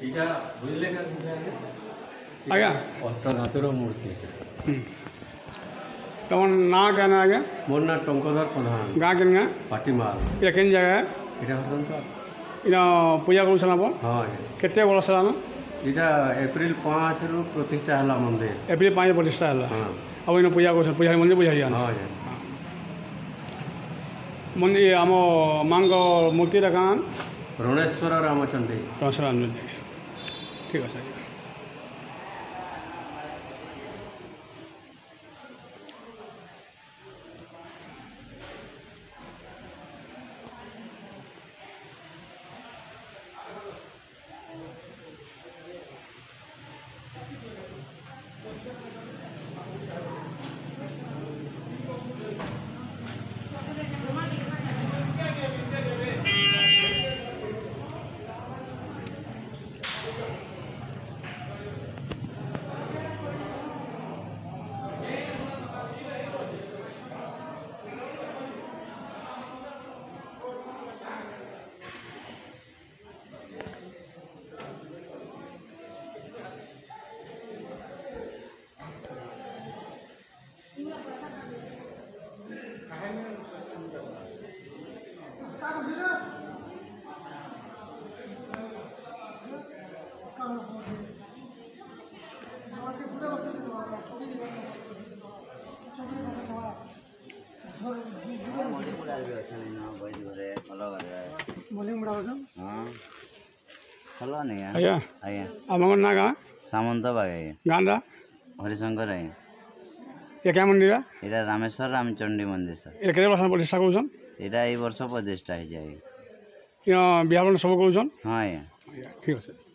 এটা বুঝলে ଆଜ୍ଞା ଅଷ୍ଟଧାତୁର ମୂର୍ତ୍ତି। ତମର ନାଁ କେନ୍ ଆଜ୍ଞା? ମୋର ନାଁ ଟଙ୍କଧର ପ୍ରଧାନ, ଗାଁ କେନ୍ ଗାଁ? ପାଟିମାଲ। ଏଟା କେନ୍ ଜାଗା? ଏଇଟା ହଉଛନ୍ତି ତ ଇନ ପୂଜା କରୁଛନ୍ ଆପଣ? ହଁ ଆଜ୍ଞା। କେତେ ବର୍ଷ ହେଲାନ? ଏଇଟା ଏପ୍ରିଲ 5ରୁ ପ୍ରତିଷ୍ଠା ହେଲା ମନ୍ଦିର। ଏପ୍ରିଲ 5 ପ୍ରତିଷ୍ଠା ହେଲା। ହଁ ଆଉ ଇନ ପୂଜା କରୁଛନ୍, ପୂଜା ମନ୍ଦିର ପୂଜା ହେଇଯାନ। ହଁ ଆଜ୍ଞା। ମନ୍ଦିର ଆମ ମାଙ୍କ ମୂର୍ତ୍ତିଟା ଗାଁ ରଣେଶ୍ୱର ରାମଚଣ୍ଡୀ। ଦଶରାଞ୍ଜଲି। ଠିକ୍ ଅଛି ଆଜ୍ଞା। ଆଜ୍ଞା ଆପଣଙ୍କର ନାଁ ଗାଁ? ସାମନ୍ତ ବାଗ ଆଜ୍ଞା। ଗାଁଟା? ହରିଶଙ୍କର ଆଜ୍ଞା। ଏ କେଁ ମନ୍ଦିର? ଏଇଟା ରାମେଶ୍ୱର ରାମଚଣ୍ଡୀ ମନ୍ଦିର ସାର୍। ଏ କେତେ ବର୍ଷ ପ୍ରତିଷ୍ଠା କରୁଛନ୍? ଏଇଟା ଏଇ ବର୍ଷ ପ୍ରତିଷ୍ଠା ହେଇଛି ଆଜ୍ଞା। ବିହା ସବୁ କରୁଛନ୍? ହଁ ଆଜ୍ଞା। ଆଜ୍ଞା ଠିକ୍ ଅଛି।